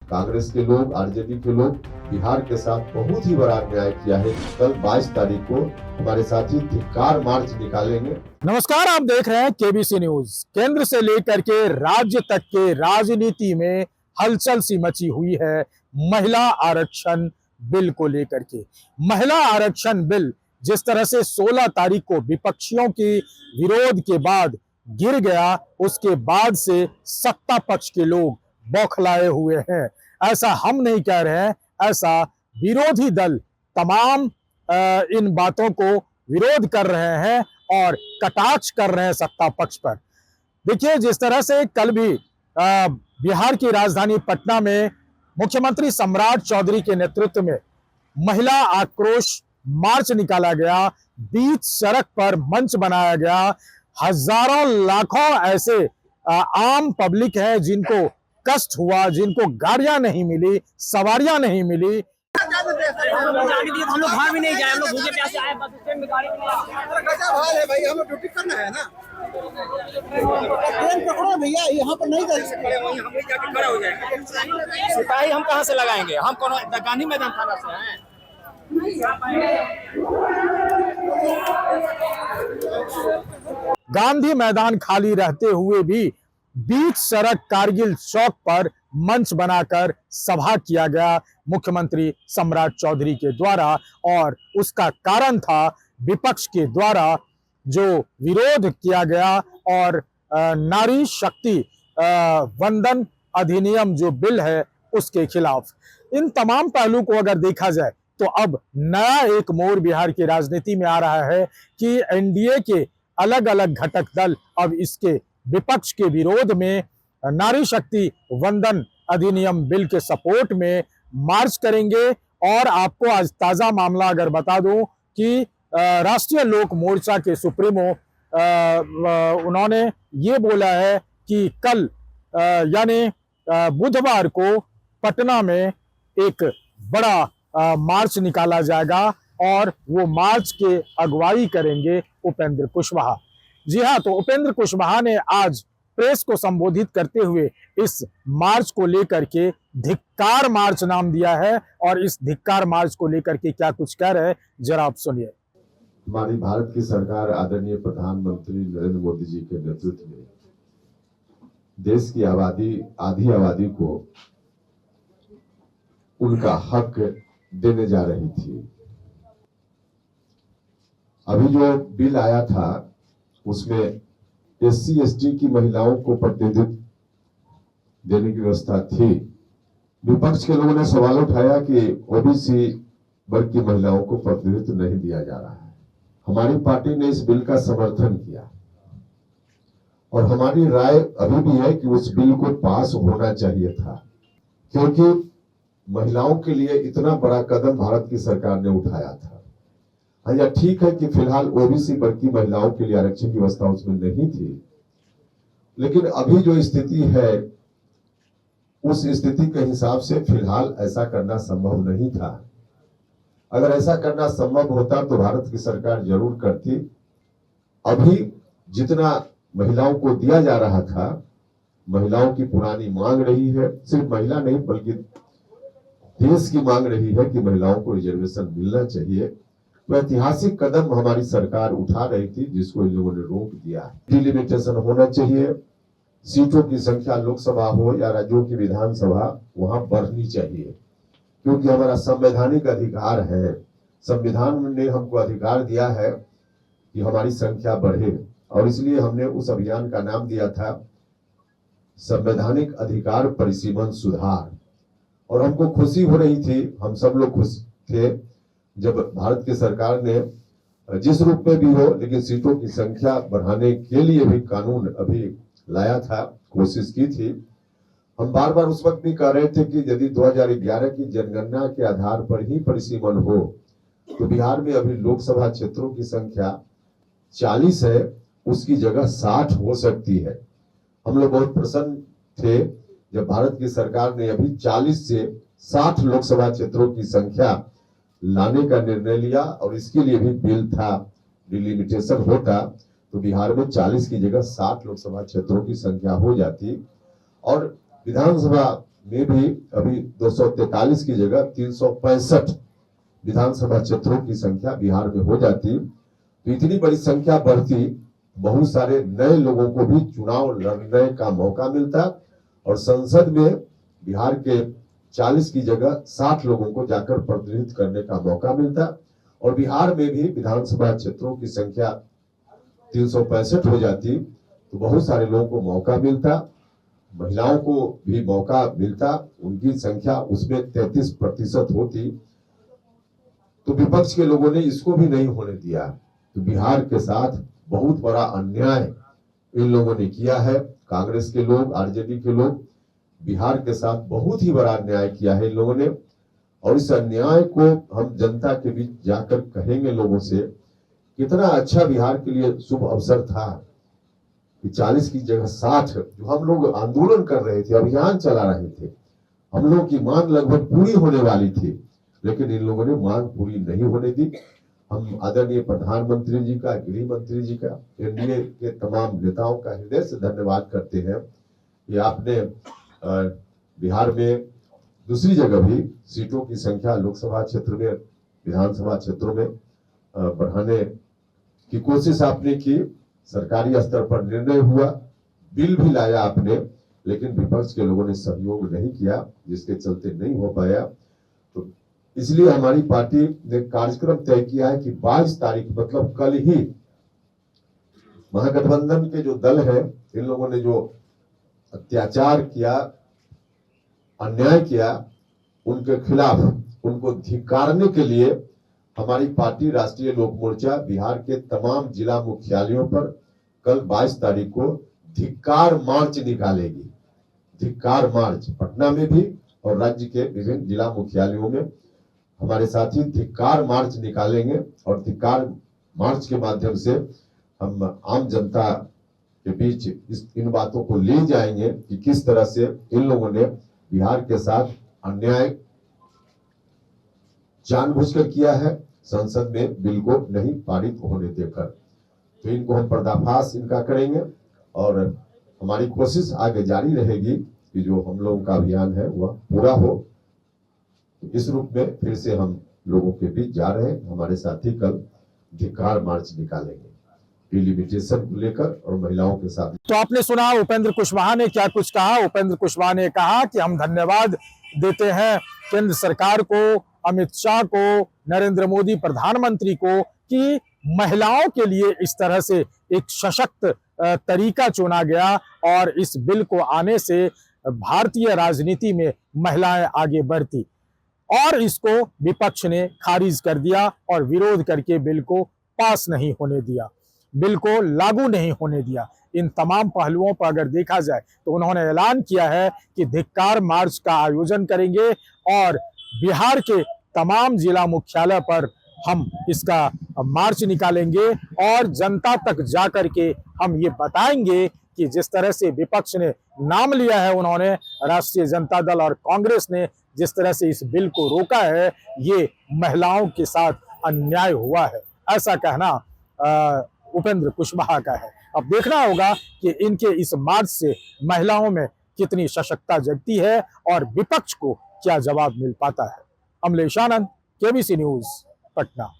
कांग्रेस के लोग, आरजेडी के लोग बिहार के साथ बहुत ही बड़ा अन्याय किया है। कल 22 तारीख को हमारे साथी धिक्कार मार्च निकालेंगे। नमस्कार, आप देख रहे हैं केबीसी न्यूज। केंद्र से लेकर के राज्य तक के राजनीति में हलचल सी मची हुई है महिला आरक्षण बिल को लेकर के। महिला आरक्षण बिल जिस तरह से 16 तारीख को विपक्षियों की विरोध के बाद गिर गया, उसके बाद से सत्ता पक्ष के लोग बौखलाए हुए हैं। ऐसा हम नहीं कह रहे हैं, ऐसा विरोधी दल तमाम इन बातों को विरोध कर रहे हैं और कटाक्ष कर रहे हैं सत्ता पक्ष पर। देखिए, जिस तरह से कल भी बिहार की राजधानी पटना में मुख्यमंत्री सम्राट चौधरी के नेतृत्व में महिला आक्रोश मार्च निकाला गया, बीच सड़क पर मंच बनाया गया, हजारों लाखों ऐसे आम पब्लिक है जिनको कष्ट हुआ, जिनको गाड़ियां नहीं मिली, सवारियां नहीं मिली। हम लोग बाहर भी नहीं जाए, हम लोग भूखे प्यासे आए, बस स्टैंड में गाड़ी में है भाई, हमें ड्यूटी करना है ना। ट्रेन पकड़ो भैया, यहाँ पर नहीं जा सकते, वहीं हम जाके खड़ा हो जाएंगे। सिपाही हम कहाँ से लगाएंगे? हम कौन गांधी मैदान थाना से हैं? गांधी मैदान खाली रहते हुए भी बीच सड़क कारगिल चौक पर मंच बनाकर सभा किया गया मुख्यमंत्री सम्राट चौधरी के द्वारा, और उसका कारण था विपक्ष के द्वारा जो विरोध किया गया और नारी शक्ति वंदन अधिनियम जो बिल है उसके खिलाफ। इन तमाम पहलू को अगर देखा जाए तो अब नया एक मोड़ बिहार की राजनीति में आ रहा है कि एनडीए के अलग अलग घटक दल अब इसके विपक्ष के विरोध में नारी शक्ति वंदन अधिनियम बिल के सपोर्ट में मार्च करेंगे। और आपको आज ताजा मामला अगर बता दूं कि राष्ट्रीय लोक मोर्चा के सुप्रीमो उन्होंने ये बोला है कि कल यानी बुधवार को पटना में एक बड़ा मार्च निकाला जाएगा और वो मार्च के अगुवाई करेंगे उपेंद्र कुशवाहा। जी हाँ, तो उपेंद्र कुशवाहा ने आज प्रेस को संबोधित करते हुए इस मार्च को लेकर के धिक्कार मार्च नाम दिया है, और इस धिक्कार मार्च को लेकर के क्या कुछ कह रहे हैं जरा आप सुनिए। हमारी भारत की सरकार आदरणीय प्रधानमंत्री नरेंद्र मोदी जी के नेतृत्व में देश की आधी आबादी को उनका हक देने जा रही थी। अभी जो बिल आया था उसमें SC ST की महिलाओं को प्रतिनिधित्व देने की व्यवस्था थी। विपक्ष के लोगों ने सवाल उठाया कि OBC वर्ग की महिलाओं को प्रतिनिधित्व नहीं दिया जा रहा है। हमारी पार्टी ने इस बिल का समर्थन किया और हमारी राय अभी भी है कि उस बिल को पास होना चाहिए था, क्योंकि महिलाओं के लिए इतना बड़ा कदम भारत की सरकार ने उठाया था। या ठीक है कि फिलहाल OBC वर्ग की महिलाओं के लिए आरक्षण की व्यवस्था उसमें नहीं थी, लेकिन अभी जो स्थिति है उस स्थिति के हिसाब से फिलहाल ऐसा करना संभव नहीं था। अगर ऐसा करना संभव होता तो भारत की सरकार जरूर करती। अभी जितना महिलाओं को दिया जा रहा था, महिलाओं की पुरानी मांग रही है, सिर्फ महिला नहीं बल्कि देश की मांग रही है कि महिलाओं को रिजर्वेशन मिलना चाहिए। तो ऐतिहासिक कदम हमारी सरकार उठा रही थी जिसको इन लोगों ने रोक दिया है। डिलिमिटेशन होना चाहिए, सीटों की संख्या लोकसभा हो या राज्यों की विधानसभा वहां बढ़नी चाहिए, क्योंकि हमारा संवैधानिक अधिकार है। संविधान ने हमको अधिकार दिया है कि हमारी संख्या बढ़े, और इसलिए हमने उस अभियान का नाम दिया था संवैधानिक अधिकार परिसीमन सुधार। और हमको खुशी हो रही थी, हम सब लोग खुश थे जब भारत की सरकार ने जिस रूप में भी हो लेकिन सीटों की संख्या बढ़ाने के लिए भी कानून अभी लाया था, कोशिश की थी। हम बार बार उस वक्त भी कह रहे थे कि यदि 2011 की जनगणना के आधार पर ही परिसीमन हो तो बिहार में अभी लोकसभा क्षेत्रों की संख्या 40 है, उसकी जगह 60 हो सकती है। हम लोग बहुत प्रसन्न थे जब भारत की सरकार ने अभी 40 से 60 लोकसभा क्षेत्रों की संख्या लाने का निर्णय लिया, और इसके लिए भी बिल था। डिलिमिटेशन होता तो बिहार में 40 की जगह 60 लोकसभा क्षेत्रों की संख्या हो जाती, और विधानसभा में भी अभी 243 की जगह 365 विधानसभा क्षेत्रों की संख्या बिहार में हो जाती तो इतनी बड़ी संख्या बढ़ती, बहुत सारे नए लोगों को भी चुनाव लड़ने का मौका मिलता और संसद में बिहार के 40 की जगह 60 लोगों को जाकर प्रतिनिधित्व करने का मौका मिलता और बिहार में भी विधानसभा क्षेत्रों की संख्या 365 हो जाती तो बहुत सारे लोगों को मौका मिलता, महिलाओं को भी मौका मिलता, उनकी संख्या उसमें 33% होती। तो विपक्ष के लोगों ने इसको भी नहीं होने दिया। तो बिहार के साथ बहुत बड़ा अन्याय इन लोगों ने किया है। कांग्रेस के लोग, आरजेडी के लोग बिहार के साथ बहुत ही बड़ा अन्याय किया है इन लोगों ने और इस अन्याय को हम जनता के बीच जाकर कहेंगे लोगों से। कितना अच्छा बिहार के लिए शुभ अवसर था कि 40 की जगह 60 जो हम लोग आंदोलन कर रहे थे, अभियान चला रहे थे, हम लोग की मांग लगभग पूरी होने वाली थी, लेकिन इन लोगों ने मांग पूरी नहीं होने दी। हम आदरणीय प्रधानमंत्री जी का, गृह मंत्री जी का, एनडीए के तमाम नेताओं का हृदय से धन्यवाद करते हैं कि आपने बिहार में दूसरी जगह भी सीटों की संख्या लोकसभा क्षेत्र में, विधानसभा क्षेत्रों में बढ़ाने की कोशिश आपने की। सरकारी स्तर पर निर्णय हुआ, बिल भी लाया आपने, लेकिन विपक्ष के लोगों ने सहयोग नहीं किया, जिसके चलते नहीं हो पाया। तो इसलिए हमारी पार्टी ने कार्यक्रम तय किया है कि 22 तारीख मतलब कल ही महागठबंधन के जो दल है, इन लोगों ने जो अत्याचार किया, अन्याय किया, उनके खिलाफ उनको धिक्कारने के लिए हमारी पार्टी राष्ट्रीय लोक मोर्चा बिहार के तमाम जिला मुख्यालयों पर कल 22 तारीख को धिक्कार मार्च निकालेगी। धिक्कार मार्च पटना में भी और राज्य के विभिन्न जिला मुख्यालयों में हमारे साथी धिक्कार मार्च निकालेंगे और धिक्कार मार्च के माध्यम से हम आम जनता के बीच इन बातों को ले जाएंगे कि किस तरह से इन लोगों ने बिहार के साथ अन्याय जानबूझकर किया है, संसद में बिल को नहीं पारित होने देकर। तो इनको हम पर्दाफाश इनका करेंगे और हमारी कोशिश आगे जारी रहेगी कि जो हम लोगों का अभियान है वह पूरा हो। तो इस रूप में फिर से हम लोगों के बीच जा रहे हैं। हमारे साथी कल धिक्कार मार्च निकालेंगे डिलिमिटेशन को लेकर और महिलाओं के साथ। तो आपने सुना उपेंद्र कुशवाहा ने क्या कुछ कहा। उपेंद्र कुशवाहा ने कहा कि हम धन्यवाद देते हैं केंद्र सरकार को, अमित शाह को, नरेंद्र मोदी प्रधानमंत्री को कि महिलाओं के लिए इस तरह से एक सशक्त तरीका चुना गया और इस बिल को आने से भारतीय राजनीति में महिलाएं आगे बढ़ती और इसको विपक्ष ने खारिज कर दिया और विरोध करके बिल को पास नहीं होने दिया, बिल को लागू नहीं होने दिया। इन तमाम पहलुओं पर अगर देखा जाए तो उन्होंने ऐलान किया है कि धिक्कार मार्च का आयोजन करेंगे और बिहार के तमाम जिला मुख्यालय पर हम इसका मार्च निकालेंगे और जनता तक जाकर के हम ये बताएंगे कि जिस तरह से विपक्ष ने नाम लिया है, उन्होंने राष्ट्रीय जनता दल और कांग्रेस ने जिस तरह से इस बिल को रोका है, ये महिलाओं के साथ अन्याय हुआ है, ऐसा कहना उपेंद्र कुशवाहा का है। अब देखना होगा कि इनके इस मार्च से महिलाओं में कितनी सशक्तता जगती है और विपक्ष को क्या जवाब मिल पाता है। अमलेश आनंद, केबीसी न्यूज, पटना।